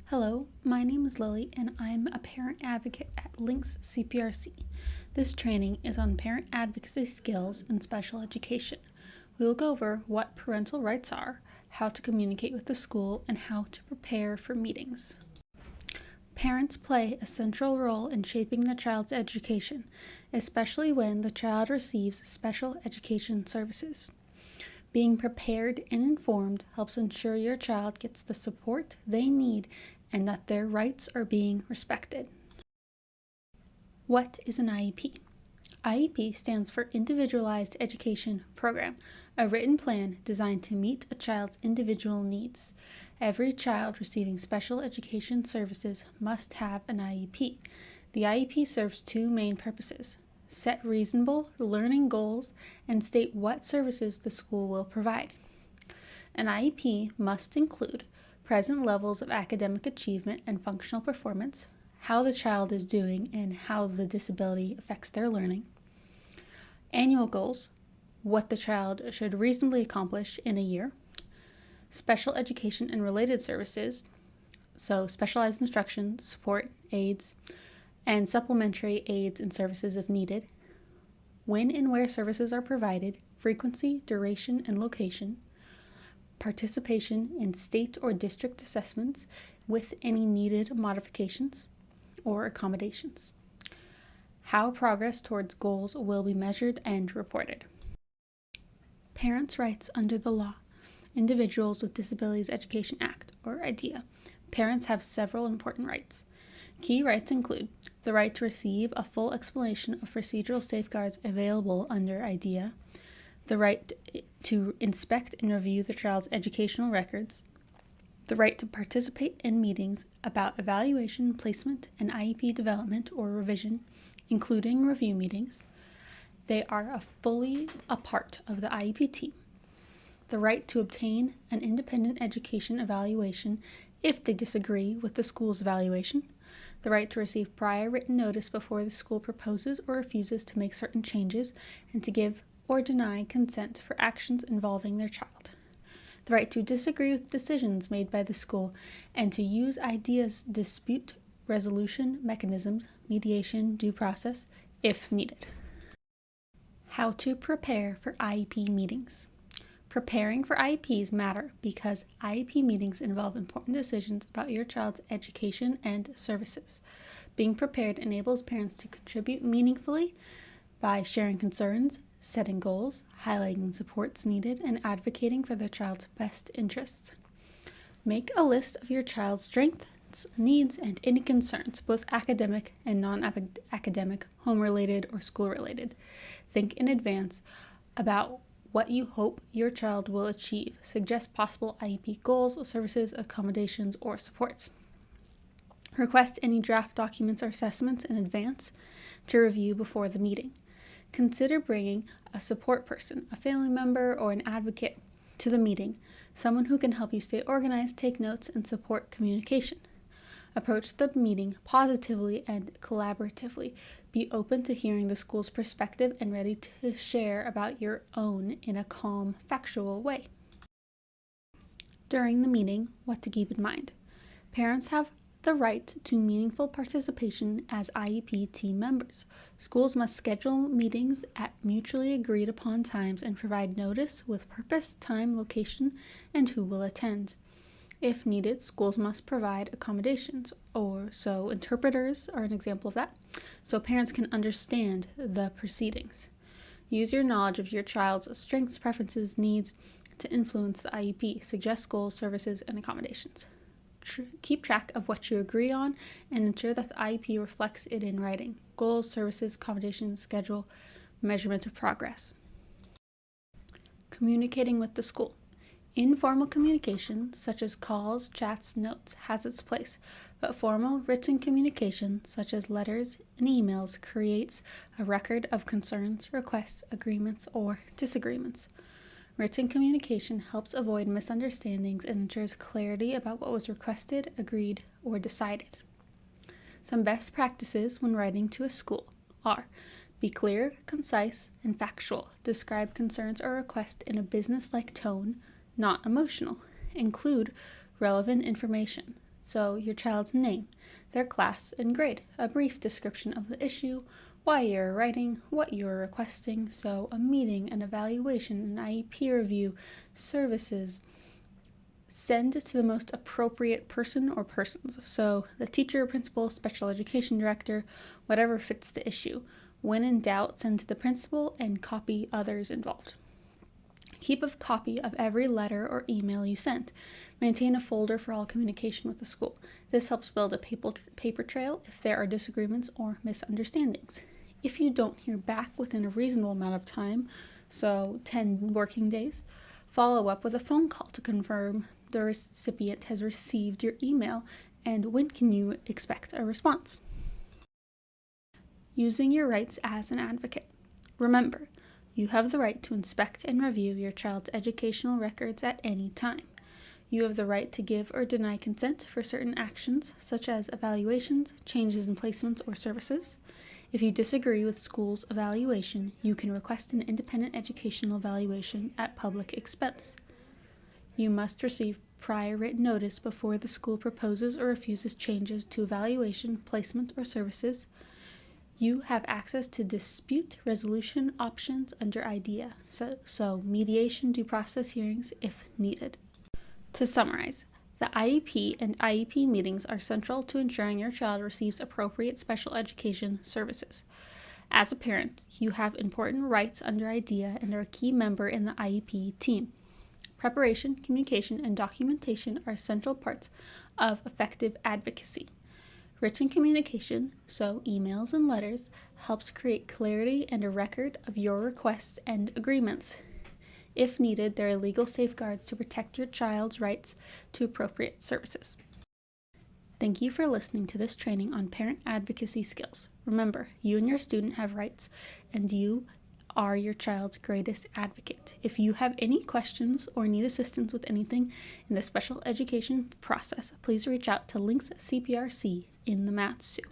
Hello, my name is Lily and I'm a parent advocate at Links CPRC. This training is on parent advocacy skills in special education. We will go over what parental rights are, how to communicate with the school, and how to prepare for meetings. Parents play a central role in shaping the child's education, especially when the child receives special education services. Being prepared and informed helps ensure your child gets the support they need and that their rights are being respected. What is an IEP? IEP stands for Individualized Education Program, a written plan designed to meet a child's individual needs. Every child receiving special education services must have an IEP. The IEP serves two main purposes: set reasonable learning goals and state what services the school will provide. An IEP must include present levels of academic achievement and functional performance, how the child is doing and how the disability affects their learning, annual goals, what the child should reasonably accomplish in a year, special education and related services, so specialized instruction, support, aids, and supplementary aids and services if needed, when and where services are provided, frequency, duration, and location, participation in state or district assessments with any needed modifications or accommodations, how progress towards goals will be measured and reported. Parents' rights under the law. Individuals with Disabilities Education Act, or IDEA. Parents have several important rights. Key rights include the right to receive a full explanation of procedural safeguards available under IDEA, the right to inspect and review the child's educational records, the right to participate in meetings about evaluation, placement, and IEP development or revision, including review meetings. They are fully a part of the IEP team. The right to obtain an independent education evaluation if they disagree with the school's evaluation, the right to receive prior written notice before the school proposes or refuses to make certain changes, and to give or deny consent for actions involving their child, the right to disagree with decisions made by the school and to use IDEA's dispute resolution mechanisms, mediation, due process, if needed. How to prepare for IEP meetings. Preparing for IEPs matter because IEP meetings involve important decisions about your child's education and services. Being prepared enables parents to contribute meaningfully by sharing concerns, setting goals, highlighting supports needed, and advocating for their child's best interests. Make a list of your child's strengths, needs, and any concerns, both academic and non-academic, home-related, or school-related. Think in advance about what you hope your child will achieve. Suggest possible IEP goals, services, accommodations, or supports. Request any draft documents or assessments in advance to review before the meeting. Consider bringing a support person, a family member, or an advocate to the meeting, someone who can help you stay organized, take notes, and support communication. Approach the meeting positively and collaboratively. Be open to hearing the school's perspective and ready to share about your own in a calm, factual way. During the meeting, what to keep in mind. Parents have the right to meaningful participation as IEP team members. Schools must schedule meetings at mutually agreed upon times and provide notice with purpose, time, location, and who will attend. If needed, schools must provide accommodations, so interpreters are an example of that, so parents can understand the proceedings. Use your knowledge of your child's strengths, preferences, needs to influence the IEP. Suggest goals, services, and accommodations. Keep track of what you agree on and ensure that the IEP reflects it in writing. Goals, services, accommodations, schedule, measurement of progress. Communicating with the school. Informal communication, such as calls, chats, notes, has its place, but formal written communication, such as letters and emails, creates a record of concerns, requests, agreements, or disagreements. Written communication helps avoid misunderstandings and ensures clarity about what was requested, agreed, or decided. Some best practices when writing to a school are: be clear, concise, and factual. Describe concerns or requests in a business-like tone, not emotional. Include relevant information. So your child's name, their class and grade, a brief description of the issue, why you're writing, what you're requesting, so a meeting, an evaluation, an IEP review, services. Send to the most appropriate person or persons, so the teacher, principal, special education director, whatever fits the issue. When in doubt, send to the principal and copy others involved. Keep a copy of every letter or email you sent. Maintain a folder for all communication with the school. This helps build a paper trail if there are disagreements or misunderstandings. If you don't hear back within a reasonable amount of time, so 10 working days, follow up with a phone call to confirm the recipient has received your email and when can you expect a response. Using your rights as an advocate. Remember, you have the right to inspect and review your child's educational records at any time. You have the right to give or deny consent for certain actions, such as evaluations, changes in placements, or services. If you disagree with school's evaluation, you can request an independent educational evaluation at public expense. You must receive prior written notice before the school proposes or refuses changes to evaluation, placement, or services. You have access to dispute resolution options under IDEA, so mediation, due process hearings if needed. To summarize, the IEP and IEP meetings are central to ensuring your child receives appropriate special education services. As a parent, you have important rights under IDEA and are a key member in the IEP team. Preparation, communication, and documentation are essential parts of effective advocacy. Written communication, so emails and letters, helps create clarity and a record of your requests and agreements. If needed, there are legal safeguards to protect your child's rights to appropriate services. Thank you for listening to this training on parent advocacy skills. Remember, you and your student have rights, and you are your child's greatest advocate. If you have any questions or need assistance with anything in the special education process, please reach out to Links CPRC in the Math SU.